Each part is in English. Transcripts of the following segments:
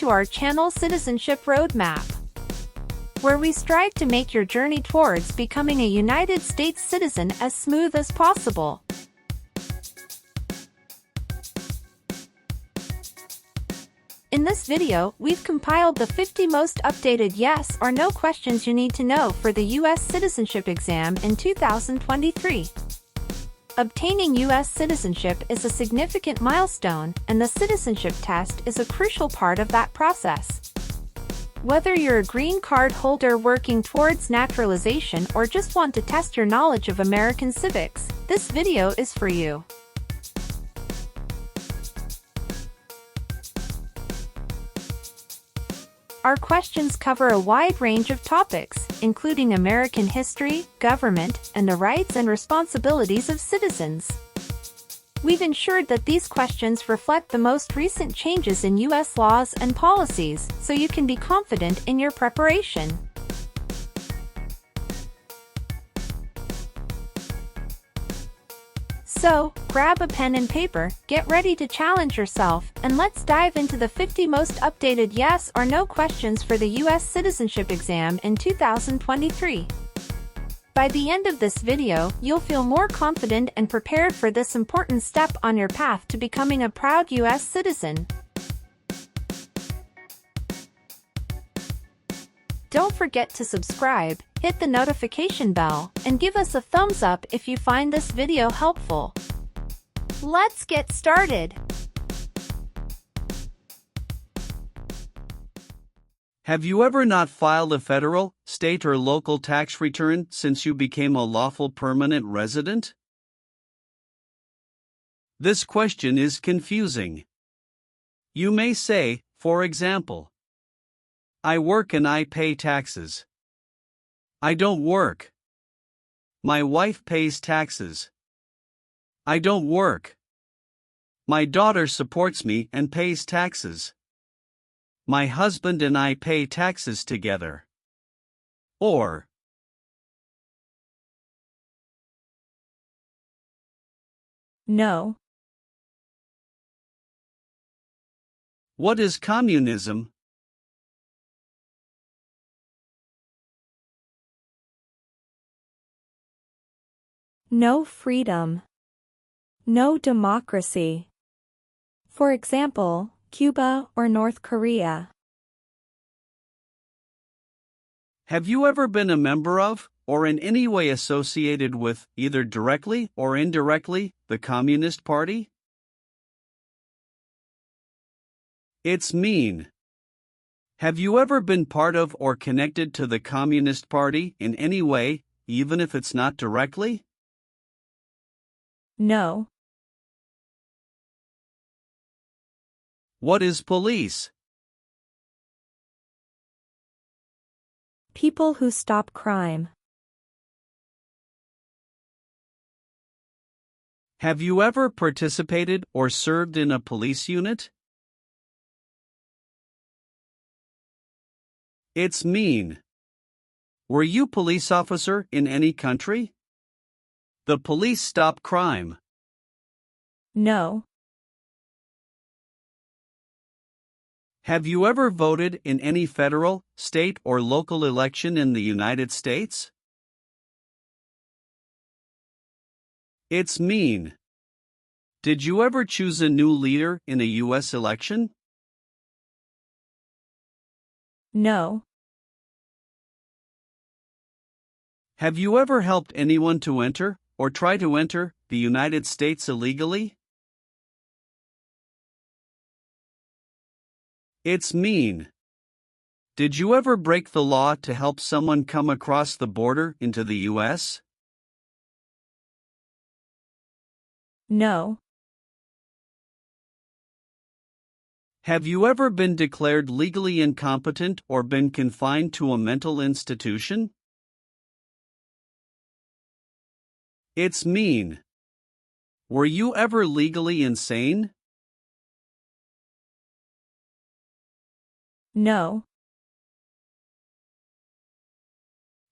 to our channel Citizenship Roadmap, where we strive to make your journey towards becoming a United States citizen as smooth as possible. In this video, we've compiled the 50 most updated yes or no questions you need to know for the U.S. citizenship exam in 2023. Obtaining U.S. citizenship is a significant milestone, and the citizenship test is a crucial part of that process. Whether you're a green card holder working towards naturalization or just want to test your knowledge of American civics, this video is for you. Our questions cover a wide range of topics, including American history, government, and the rights and responsibilities of citizens. We've ensured that these questions reflect the most recent changes in U.S. laws and policies, so you can be confident in your preparation. So, grab a pen and paper, get ready to challenge yourself, and let's dive into the 50 most updated yes or no questions for the U.S. citizenship exam in 2023. By the end of this video, you'll feel more confident and prepared for this important step on your path to becoming a proud U.S. citizen. Don't forget to subscribe, hit the notification bell, and give us a thumbs up if you find this video helpful. Let's get started. Have you ever not filed a federal, state, or local tax return since you became a lawful permanent resident? This question is confusing. You may say, for example, I work and I pay taxes. I don't work. My wife pays taxes. I don't work. My daughter supports me and pays taxes. My husband and I pay taxes together. Or, No. What is communism? No freedom. No democracy. For example, Cuba or North Korea. Have you ever been a member of, or in any way associated with, either directly or indirectly, the Communist Party? It's mean. Have you ever been part of or connected to the Communist Party in any way, even if it's not directly? No. What is police? People who stop crime. Have you ever participated or served in a police unit? It's mean. Were you police officer in any country? The police stop crime. No. Have you ever voted in any federal, state, or local election in the United States? It's mean. Did you ever choose a new leader in a U.S. election? No. Have you ever helped anyone to enter, or try to enter, the United States illegally? It's mean. Did you ever break the law to help someone come across the border into the U.S.? No. Have you ever been declared legally incompetent or been confined to a mental institution? It's mean. Were you ever legally insane? No.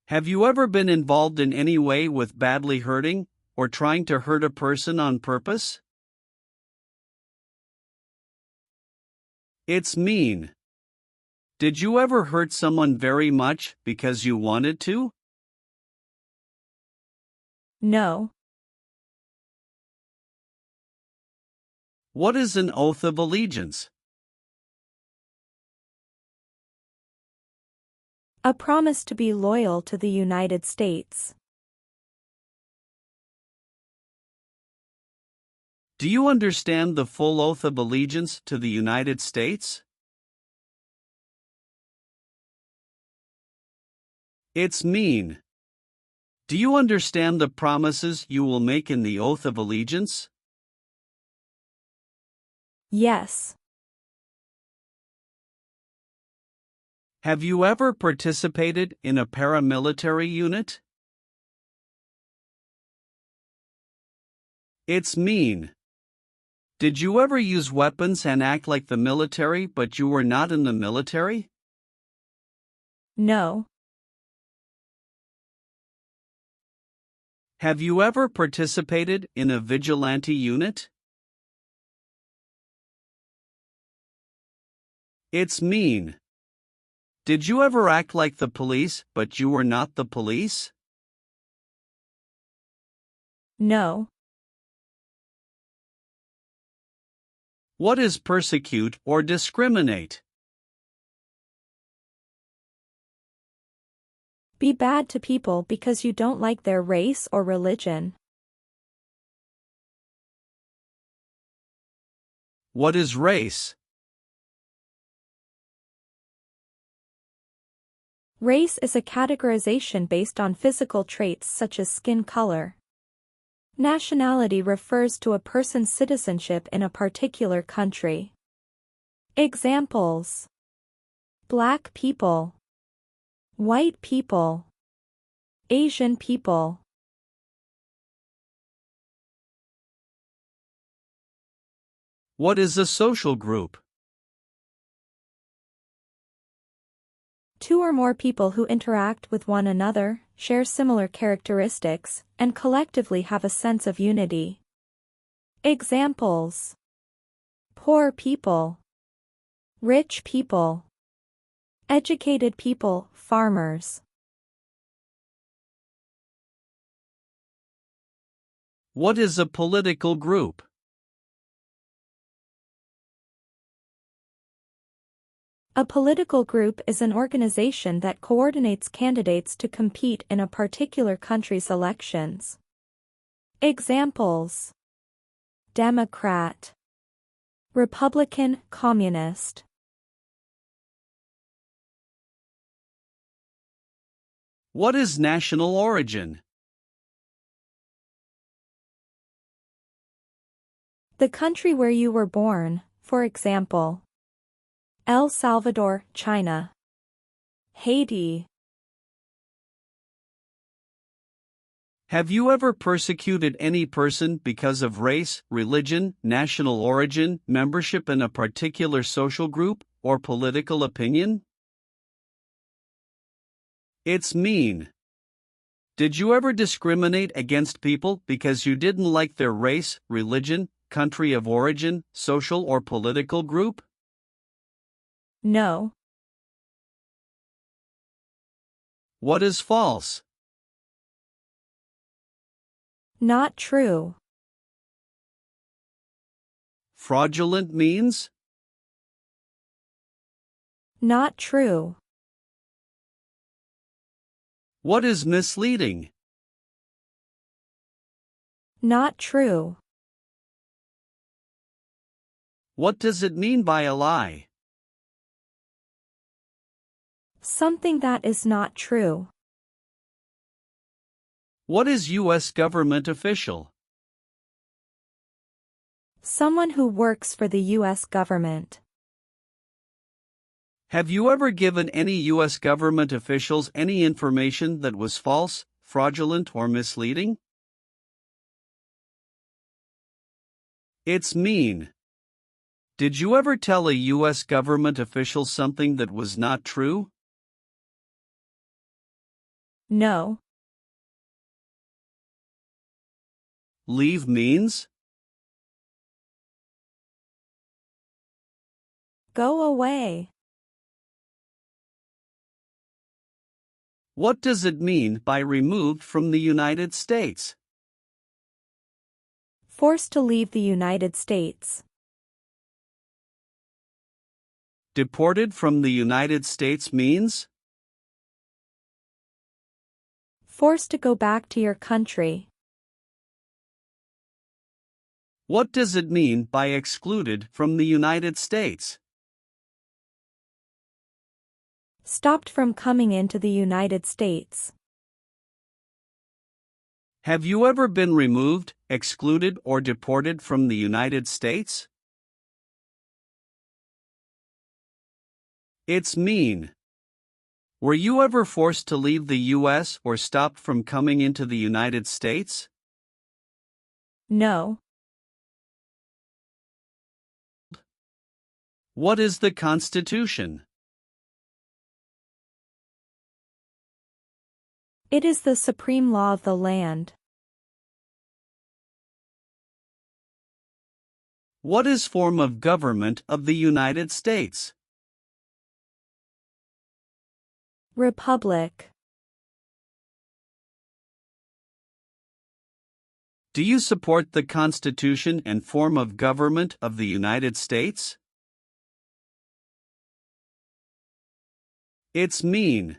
Have you ever been involved in any way with badly hurting, or trying to hurt a person on purpose? It's mean. Did you ever hurt someone very much because you wanted to? No. What is an oath of allegiance? A promise to be loyal to the United States. Do you understand the full oath of allegiance to the United States? It's mean. Do you understand the promises you will make in the oath of allegiance? Yes. Have you ever participated in a paramilitary unit? It's mean. Did you ever use weapons and act like the military but you were not in the military? No. Have you ever participated in a vigilante unit? It's mean. Did you ever act like the police but you were not the police? No. What is persecute or discriminate? Be bad to people because you don't like their race or religion. What is race? Race is a categorization based on physical traits such as skin color. Nationality refers to a person's citizenship in a particular country. Examples: Black people, white people, Asian people. What is a social group? Two or more people who interact with one another, share similar characteristics, and collectively have a sense of unity. Examples: poor people, rich people, educated people, farmers. What is a political group? A political group is an organization that coordinates candidates to compete in a particular country's elections. Examples: Democrat, Republican, Communist. What is national origin? The country where you were born, for example, El Salvador, China, Haiti. Have you ever persecuted any person because of race, religion, national origin, membership in a particular social group, or political opinion? It's mean. Did you ever discriminate against people because you didn't like their race, religion, country of origin, social or political group? No. What is false? Not true. Fraudulent means? Not true. What is misleading? Not true. What does it mean by a lie? Something that is not true. What is U.S. government official? Someone who works for the U.S. government. Have you ever given any U.S. government officials any information that was false, fraudulent, or misleading? It's mean. Did you ever tell a U.S. government official something that was not true? No. Leave means? Go away. What does it mean by removed from the United States? Forced to leave the United States. Deported from the United States means? Forced to go back to your country. What does it mean by excluded from the United States? Stopped from coming into the United States. Have you ever been removed, excluded, or deported from the United States? It's mean. Were you ever forced to leave the U.S. or stopped from coming into the United States? No. What is the Constitution? It is the supreme law of the land. What is form of government of the United States? Republic. Do you support the Constitution and form of government of the United States? It's mean.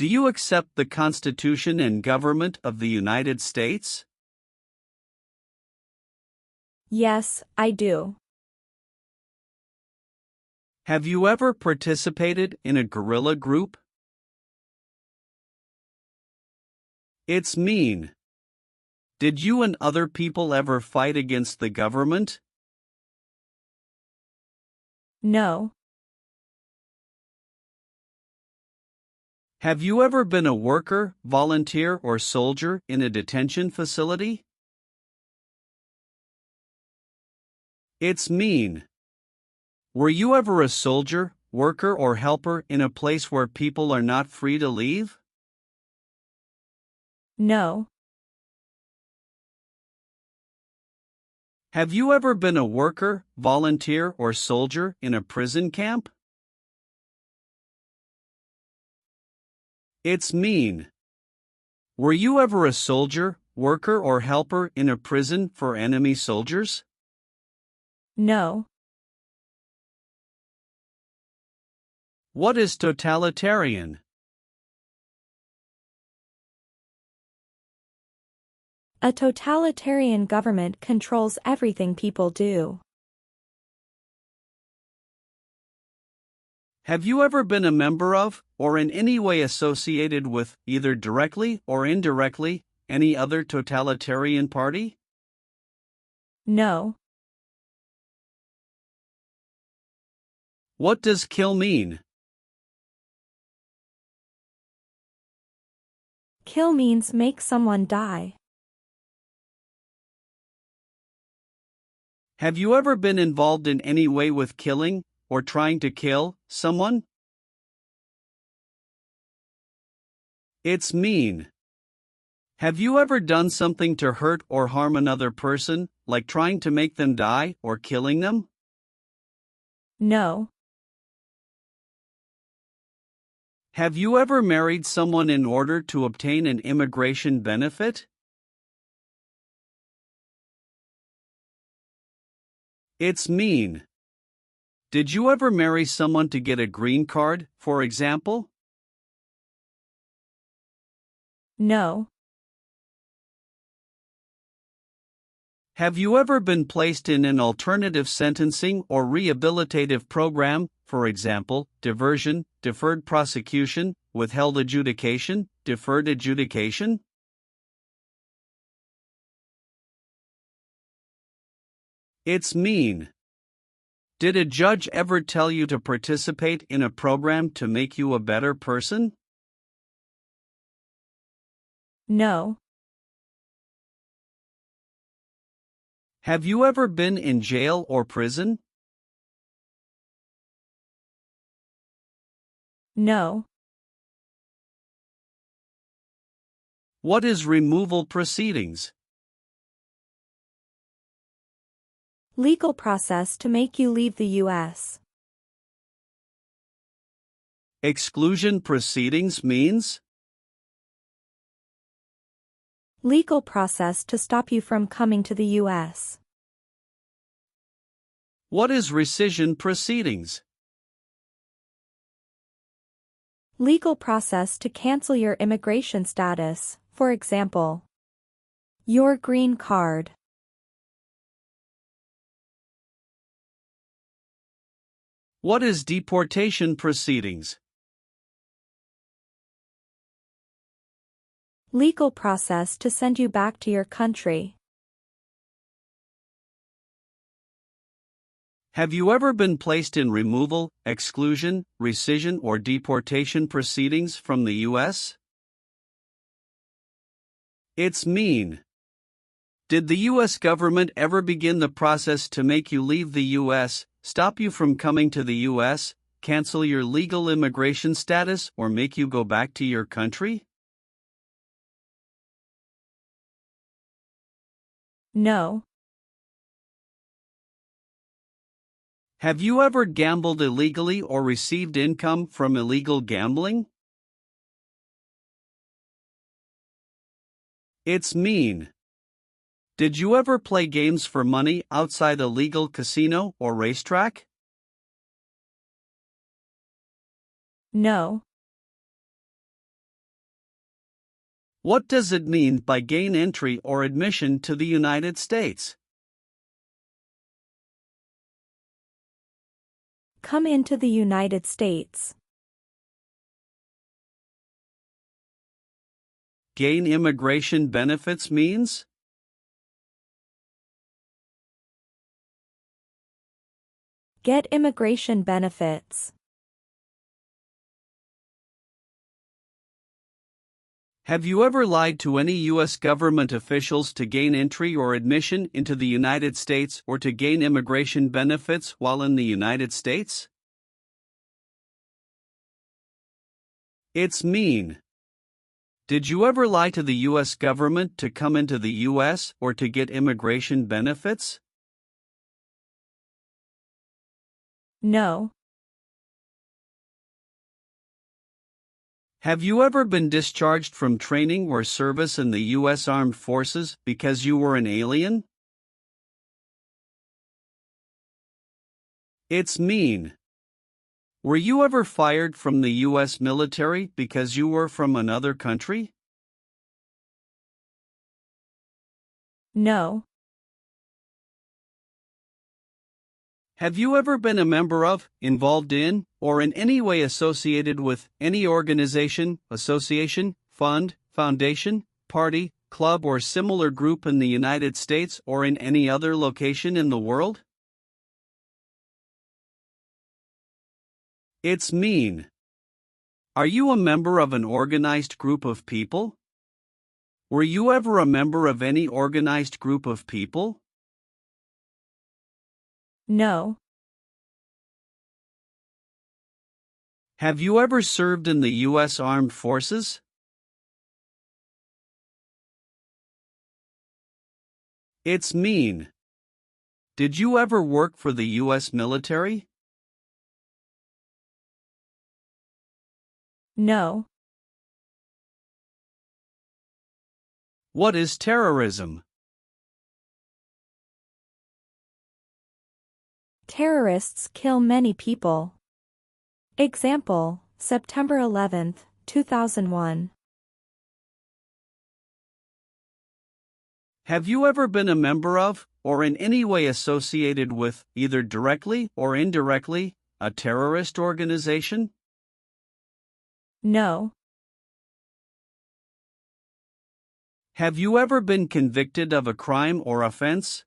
Do you accept the Constitution and government of the United States? Yes, I do. Have you ever participated in a guerrilla group? It's mean. Did you and other people ever fight against the government? No. Have you ever been a worker, volunteer, or soldier in a detention facility? It's mean. Were you ever a soldier, worker, or helper in a place where people are not free to leave? No. Have you ever been a worker, volunteer, or soldier in a prison camp? It's mean. Were you ever a soldier, worker, or helper in a prison for enemy soldiers? No. What is totalitarian? A totalitarian government controls everything people do. Have you ever been a member of, or in any way associated with, either directly or indirectly, any other totalitarian party? No. What does kill mean? Kill means make someone die. Have you ever been involved in any way with killing, or trying to kill, someone? It's mean. Have you ever done something to hurt or harm another person, like trying to make them die or killing them? No. Have you ever married someone in order to obtain an immigration benefit? It's mean. Did you ever marry someone to get a green card, for example? No. Have you ever been placed in an alternative sentencing or rehabilitative program, for example, diversion, deferred prosecution, withheld adjudication, deferred adjudication? It's mean. Did a judge ever tell you to participate in a program to make you a better person? No. Have you ever been in jail or prison? No. What is removal proceedings? Legal process to make you leave the U.S. Exclusion proceedings means? Legal process to stop you from coming to the U.S. What is rescission proceedings? Legal process to cancel your immigration status, for example, your green card. What is deportation proceedings? Legal process to send you back to your country. Have you ever been placed in removal, exclusion, rescission, or deportation proceedings from the U.S.? It's mean. Did the U.S. government ever begin the process to make you leave the U.S., stop you from coming to the U.S., cancel your legal immigration status, or make you go back to your country? No. Have you ever gambled illegally or received income from illegal gambling? It's mean. Did you ever play games for money outside a legal casino or racetrack? No. What does it mean by gain entry or admission to the United States? Come into the United States. Gain immigration benefits means? Get immigration benefits. Have you ever lied to any U.S. government officials to gain entry or admission into the United States or to gain immigration benefits while in the United States? It's mean. Did you ever lie to the U.S. government to come into the U.S. or to get immigration benefits? No. Have you ever been discharged from training or service in the U.S. Armed Forces because you were an alien? It's mean. Were you ever fired from the U.S. military because you were from another country? No. Have you ever been a member of, involved in, or in any way associated with any organization, association, fund, foundation, party, club, or similar group in the United States or in any other location in the world? It's mean. Are you a member of an organized group of people? Were you ever a member of any organized group of people? No. Have you ever served in the U.S. Armed Forces? It's mean. Did you ever work for the U.S. military? No. What is terrorism? Terrorists kill many people. Example, September 11, 2001. Have you ever been a member of, or in any way associated with, either directly or indirectly, a terrorist organization? No. Have you ever been convicted of a crime or offense?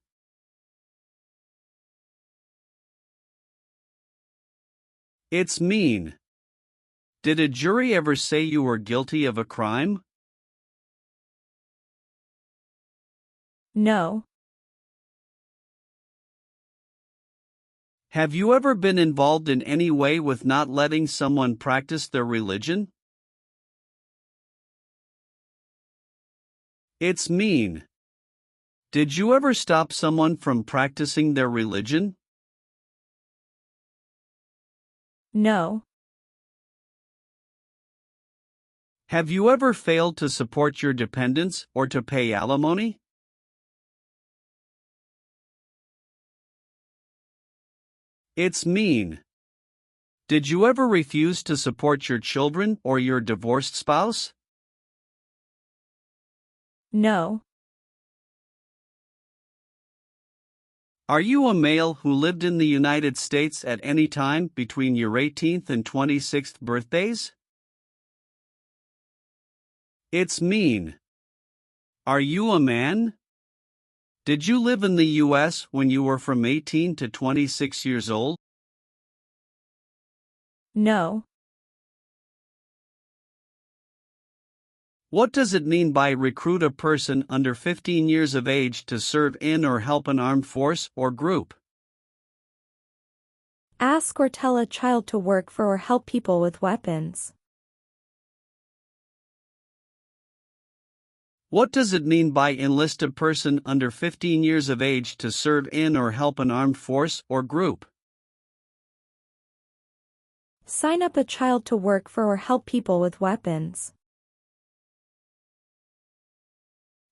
It's mean. Did a jury ever say you were guilty of a crime? No. Have you ever been involved in any way with not letting someone practice their religion? It's mean. Did you ever stop someone from practicing their religion? No. Have you ever failed to support your dependents or to pay alimony? It's mean. Did you ever refuse to support your children or your divorced spouse? No. Are you a male who lived in the United States at any time between your 18th and 26th birthdays? It's mean. Are you a man? Did you live in the U.S. when you were from 18 to 26 years old? No. What does it mean by recruit a person under 15 years of age to serve in or help an armed force or group? Ask or tell a child to work for or help people with weapons. What does it mean by enlist a person under 15 years of age to serve in or help an armed force or group? Sign up a child to work for or help people with weapons.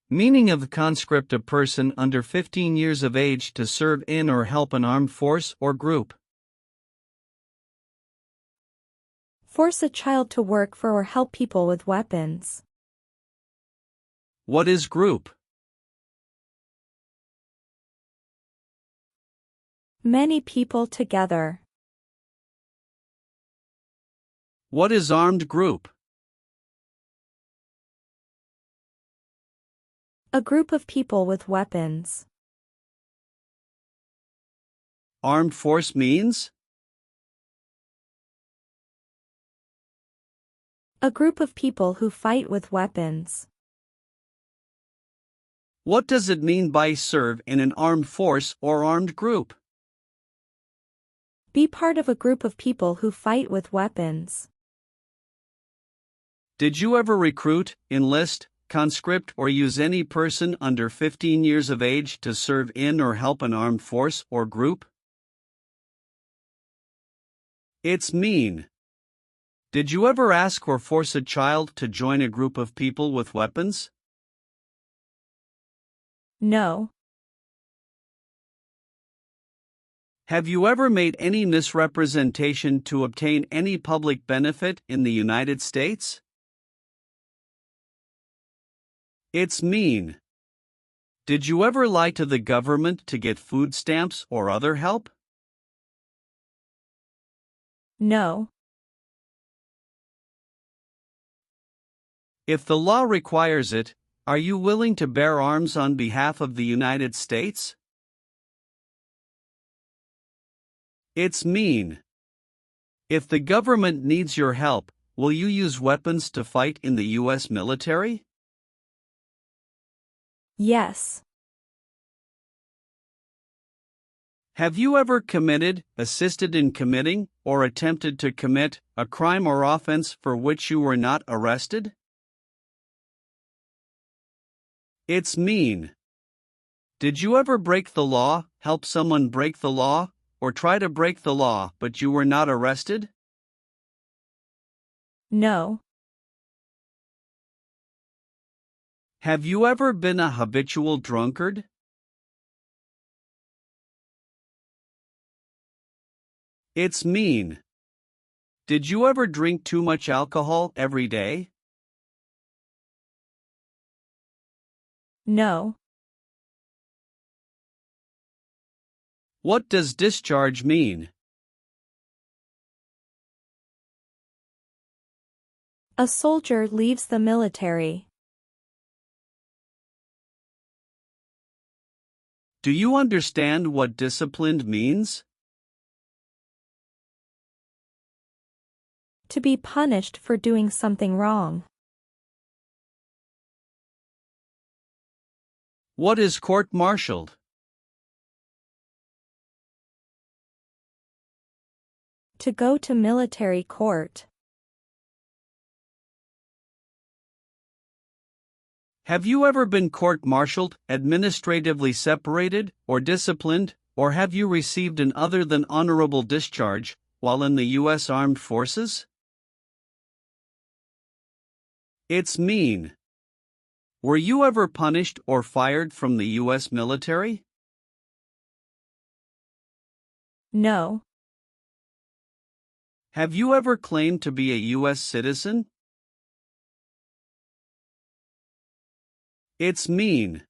Meaning of the conscript: a person under 15 years of age to serve in or help an armed force or group. Force a child to work for or help people with weapons. What is group? Many people together. What is armed group? A group of people with weapons. Armed force means? A group of people who fight with weapons. What does it mean by serve in an armed force or armed group? Be part of a group of people who fight with weapons. Did you ever recruit, enlist, conscript, or use any person under 15 years of age to serve in or help an armed force or group? It's mean. Did you ever ask or force a child to join a group of people with weapons? No. Have you ever made any misrepresentation to obtain any public benefit in the United States? It's mean. Did you ever lie to the government to get food stamps or other help? No. If the law requires it, are you willing to bear arms on behalf of the United States? It's mean. If the government needs your help, will you use weapons to fight in the U.S. military? Yes. Have you ever committed, assisted in committing, or attempted to commit a crime or offense for which you were not arrested? It's mean. Did you ever break the law, help someone break the law, or try to break the law but you were not arrested? No. Have you ever been a habitual drunkard? It's mean. Did you ever drink too much alcohol every day? No. What does discharge mean? A soldier leaves the military. Do you understand what disciplined means? To be punished for doing something wrong. What is court-martialed? To go to military court. Have you ever been court-martialed, administratively separated, or disciplined, or have you received an other than honorable discharge while in the U.S. Armed Forces? It's mean. Were you ever punished or fired from the U.S. military? No. Have you ever claimed to be a U.S. citizen? It's mean.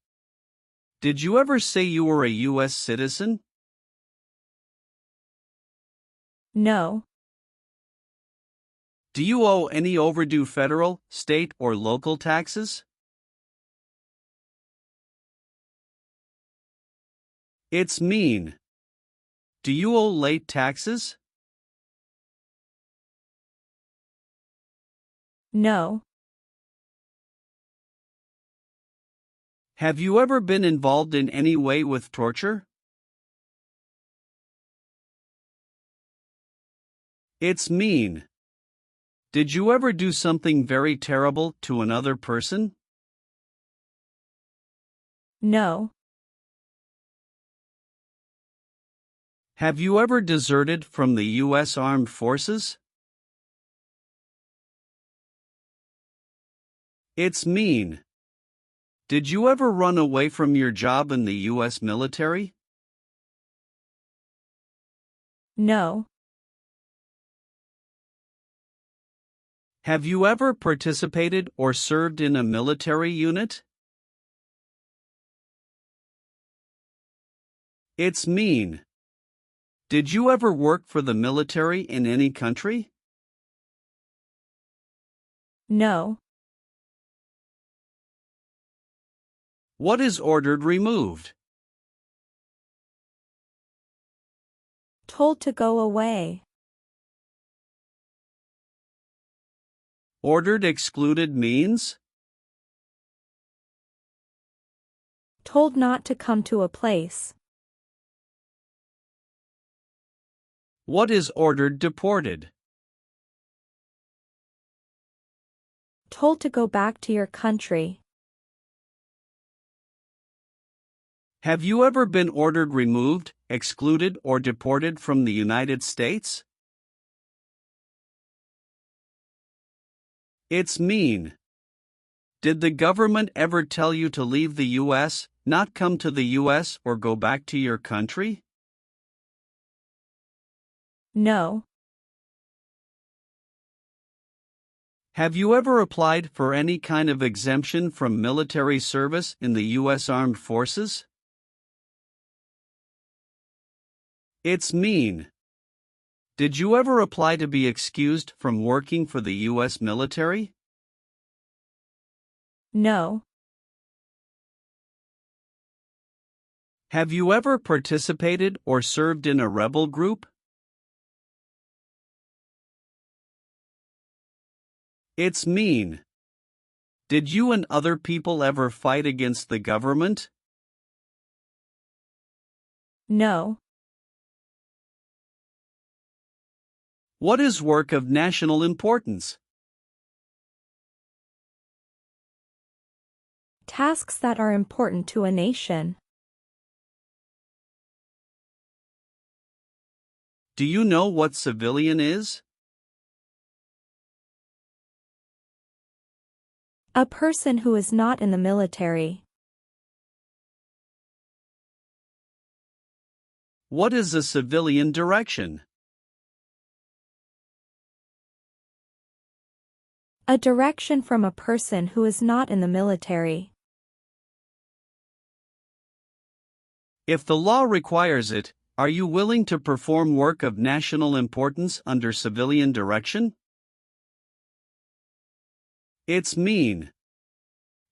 Did you ever say you were a U.S. citizen? No. Do you owe any overdue federal, state, or local taxes? It's mean. Do you owe late taxes? No. Have you ever been involved in any way with torture? It's mean. Did you ever do something very terrible to another person? No. Have you ever deserted from the U.S. Armed Forces? It's mean. Did you ever run away from your job in the U.S. military? No. Have you ever participated or served in a military unit? It's mean. Did you ever work for the military in any country? No. What is ordered removed? Told to go away. Ordered excluded means? Told not to come to a place. What is ordered deported? Told to go back to your country. Have you ever been ordered removed, excluded, or deported from the United States? It's mean. Did the government ever tell you to leave the U.S., not come to the U.S., or go back to your country? No. Have you ever applied for any kind of exemption from military service in the U.S. Armed Forces? It's mean. Did you ever apply to be excused from working for the U.S. military? No. Have you ever participated or served in a rebel group? It's mean. Did you and other people ever fight against the government? No. What is work of national importance? Tasks that are important to a nation. Do you know what civilian is? A person who is not in the military. What is a civilian direction? A direction from a person who is not in the military. If the law requires it, are you willing to perform work of national importance under civilian direction? It's mean.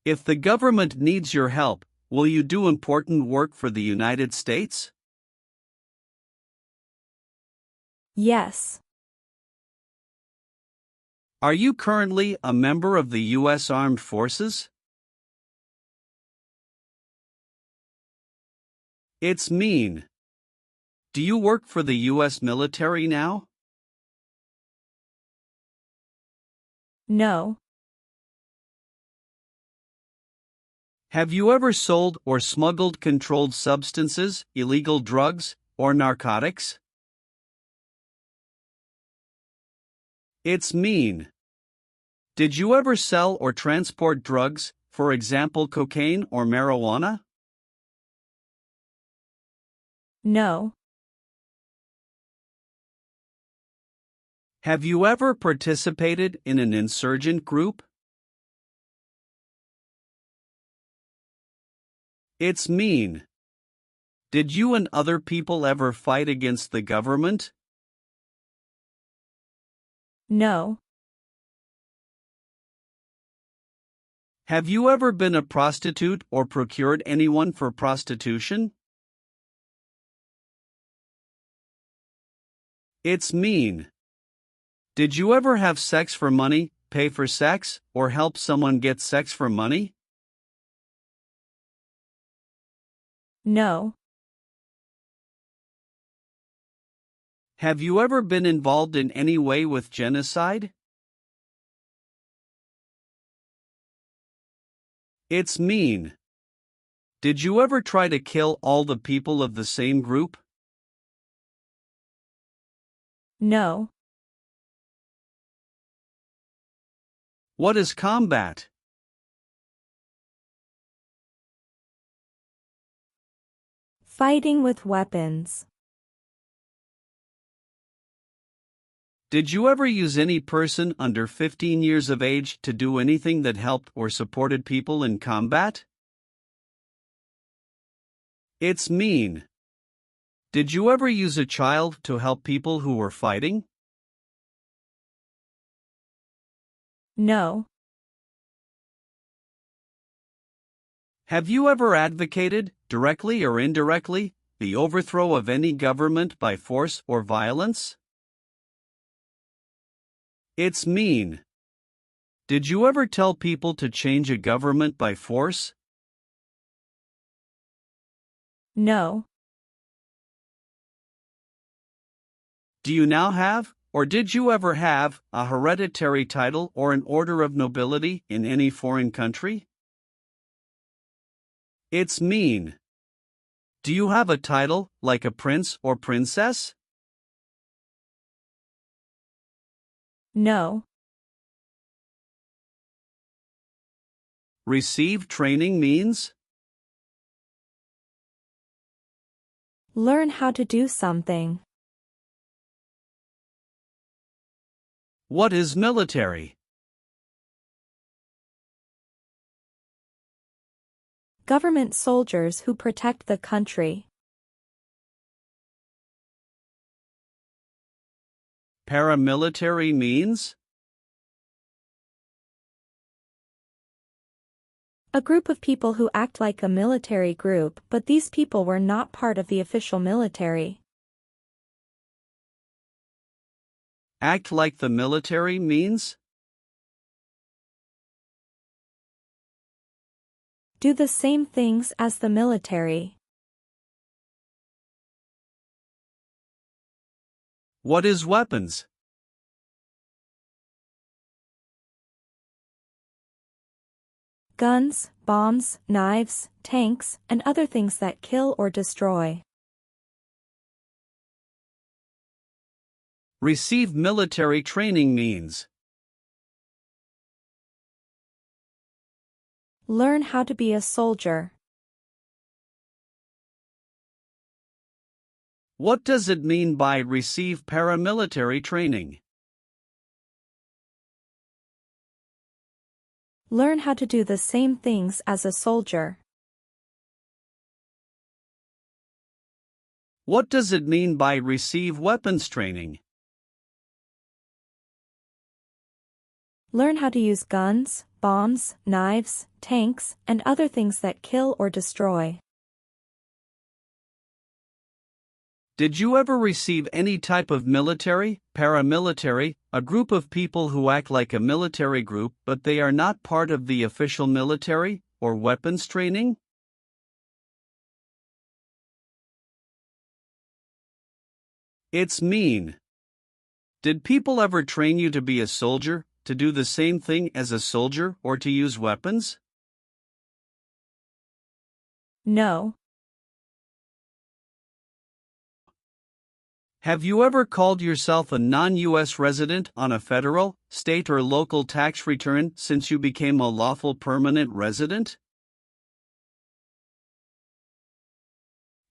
If the government needs your help, will you do important work for the United States? Yes. Are you currently a member of the U.S. Armed Forces? It's mean. Do you work for the U.S. military now? No. Have you ever sold or smuggled controlled substances, illegal drugs, or narcotics? It's mean. Did you ever sell or transport drugs, for example cocaine or marijuana? No. Have you ever participated in an insurgent group? It's mean. Did you and other people ever fight against the government? No. Have you ever been a prostitute or procured anyone for prostitution? It's mean. Did you ever have sex for money, pay for sex, or help someone get sex for money? No. Have you ever been involved in any way with genocide? It's mean. Did you ever try to kill all the people of the same group? No. What is combat? Fighting with weapons. Did you ever use any person under 15 years of age to do anything that helped or supported people in combat? It's mean. Did you ever use a child to help people who were fighting? No. Have you ever advocated, directly or indirectly, the overthrow of any government by force or violence? It's mean. Did you ever tell people to change a government by force? No. Do you now have, or did you ever have, a hereditary title or an order of nobility in any foreign country? It's mean. Do you have a title, like a prince or princess? No. Receive training means? Learn how to do something. What is military? Government soldiers who protect the country. Paramilitary means? A group of people who act like a military group, but these people were not part of the official military. Act like the military means? Do the same things as the military. What is weapons? Guns, bombs, knives, tanks, and other things that kill or destroy. Receive military training means? Learn how to be a soldier. What does it mean by receive paramilitary training? Learn how to do the same things as a soldier. What does it mean by receive weapons training? Learn how to use guns, bombs, knives, tanks, and other things that kill or destroy. Did you ever receive any type of military, paramilitary, a group of people who act like a military group but they are not part of the official military, or weapons training? It's mean. Did people ever train you to be a soldier, to do the same thing as a soldier, or to use weapons? No. Have you ever called yourself a non-U.S. resident on a federal, state or local tax return since you became a lawful permanent resident?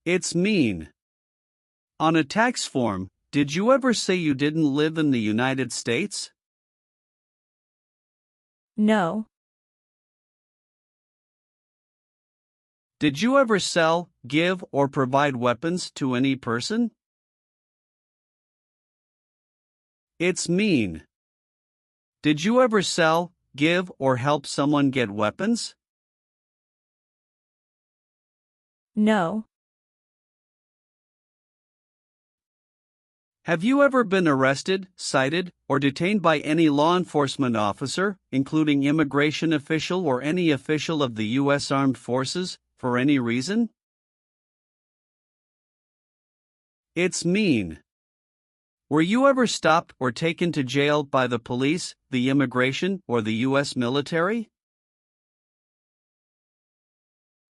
It's mean. On a tax form, did you ever say you didn't live in the United States? No. Did you ever sell, give, or provide weapons to any person? It's mean. Did you ever sell, give, or help someone get weapons? No. Have you ever been arrested, cited, or detained by any law enforcement officer, including immigration official or any official of the U.S. Armed Forces, for any reason? It's mean. Were you ever stopped or taken to jail by the police, the immigration, or the U.S. military?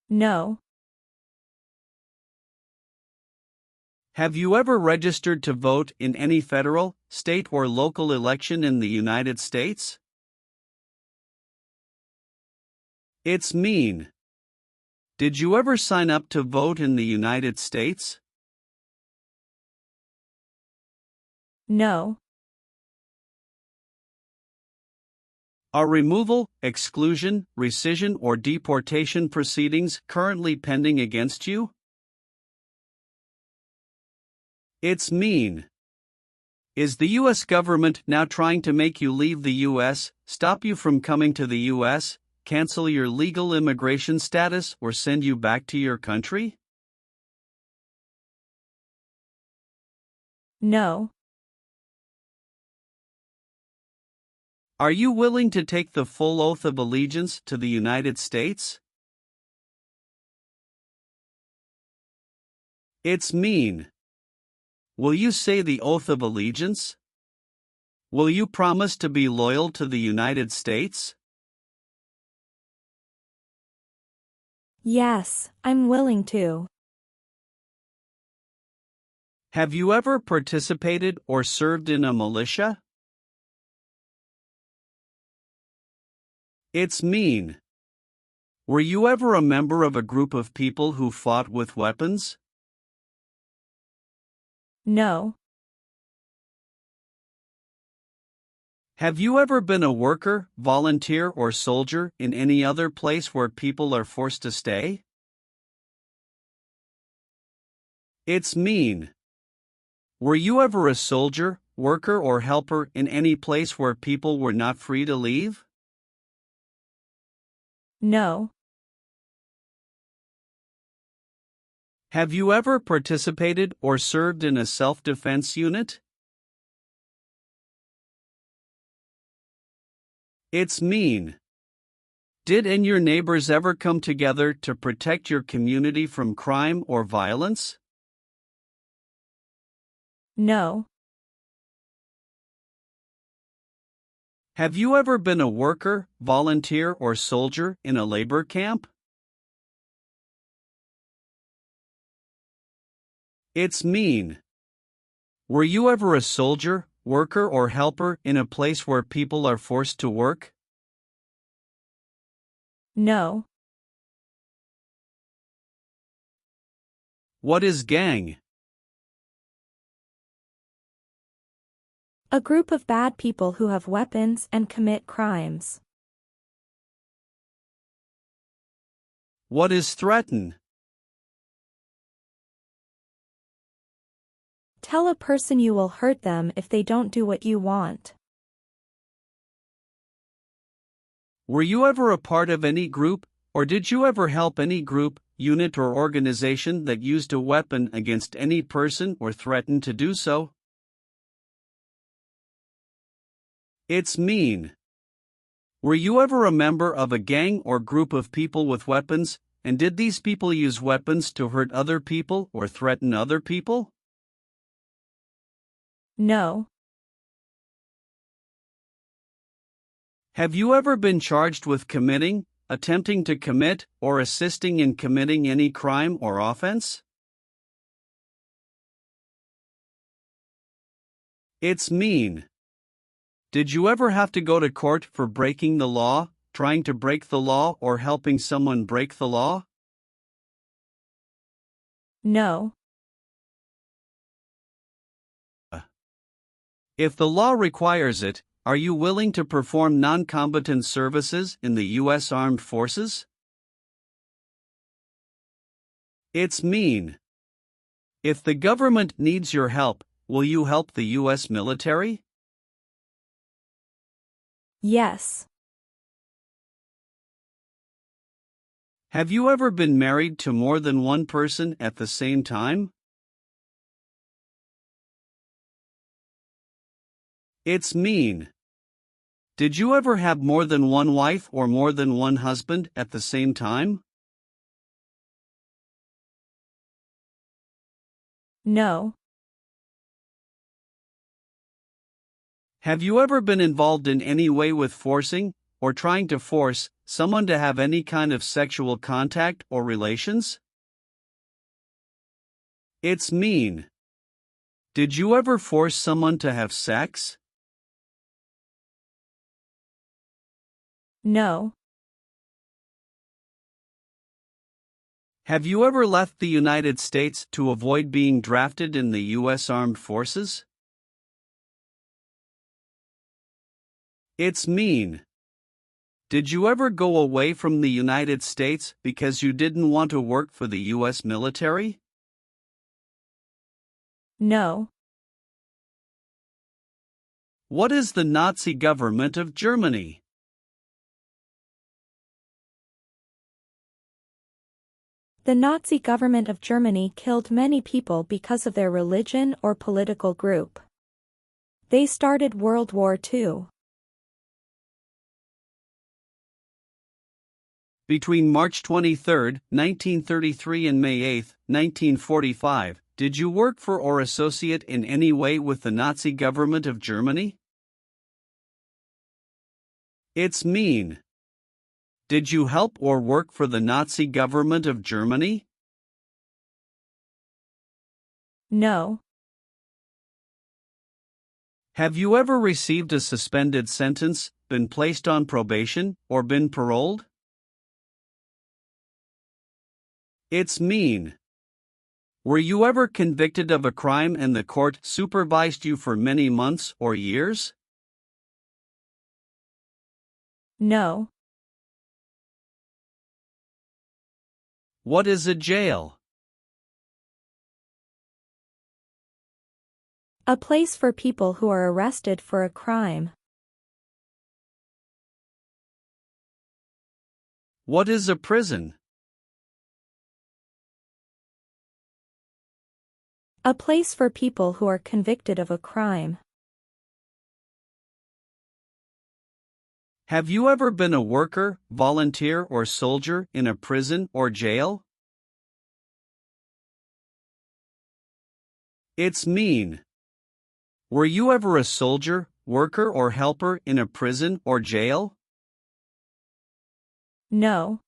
No. Have you ever registered to vote in any federal, state, or local election in the United States? It's mean. Did you ever sign up to vote in the United States? No. Are removal, exclusion, rescission, or deportation proceedings currently pending against you? It's mean. Is the U.S. government now trying to make you leave the U.S., stop you from coming to the U.S., cancel your legal immigration status, or send you back to your country? No. Are you willing to take the full oath of allegiance to the United States? It's mean. Will you say the oath of allegiance? Will you promise to be loyal to the United States? Yes, I'm willing to. Have you ever participated or served in a militia? It's mean. Were you ever a member of a group of people who fought with weapons? No. Have you ever been a worker, volunteer, or soldier in any other place where people are forced to stay? It's mean. Were you ever a soldier, worker, or helper in any place where people were not free to leave? No. Have you ever participated or served in a self-defense unit? It's mean. Did and your neighbors ever come together to protect your community from crime or violence? No. Have you ever been a worker, volunteer, or soldier in a labor camp? It's mean. Were you ever a soldier, worker, or helper in a place where people are forced to work? No. What is gang? A group of bad people who have weapons and commit crimes. What is threaten? Tell a person you will hurt them if they don't do what you want. Were you ever a part of any group, or did you ever help any group, unit, or organization that used a weapon against any person or threatened to do so? It's mean. Were you ever a member of a gang or group of people with weapons, and did these people use weapons to hurt other people or threaten other people? No. Have you ever been charged with committing, attempting to commit, or assisting in committing any crime or offense? It's mean. Did you ever have to go to court for breaking the law, trying to break the law, or helping someone break the law? No. If the law requires it, are you willing to perform non-combatant services in the U.S. Armed Forces? It's mean. If the government needs your help, will you help the U.S. military? Yes. Have you ever been married to more than one person at the same time? It's mean. Did you ever have more than one wife or more than one husband at the same time? No. Have you ever been involved in any way with forcing, or trying to force, someone to have any kind of sexual contact or relations? It's mean. Did you ever force someone to have sex? No. Have you ever left the United States to avoid being drafted in the U.S. Armed Forces? It's mean. Did you ever go away from the United States because you didn't want to work for the U.S. military? No. What is the Nazi government of Germany? The Nazi government of Germany killed many people because of their religion or political group. They started World War II. Between March 23, 1933 and May 8, 1945, did you work for or associate in any way with the Nazi government of Germany? It's mean. Did you help or work for the Nazi government of Germany? No. Have you ever received a suspended sentence, been placed on probation, or been paroled? It's mean. Were you ever convicted of a crime and the court supervised you for many months or years? No. What is a jail? A place for people who are arrested for a crime. What is a prison? A place for people who are convicted of a crime. Have you ever been a worker, volunteer, or soldier in a prison or jail? It's mean. Were you ever a soldier, worker, or helper in a prison or jail? No.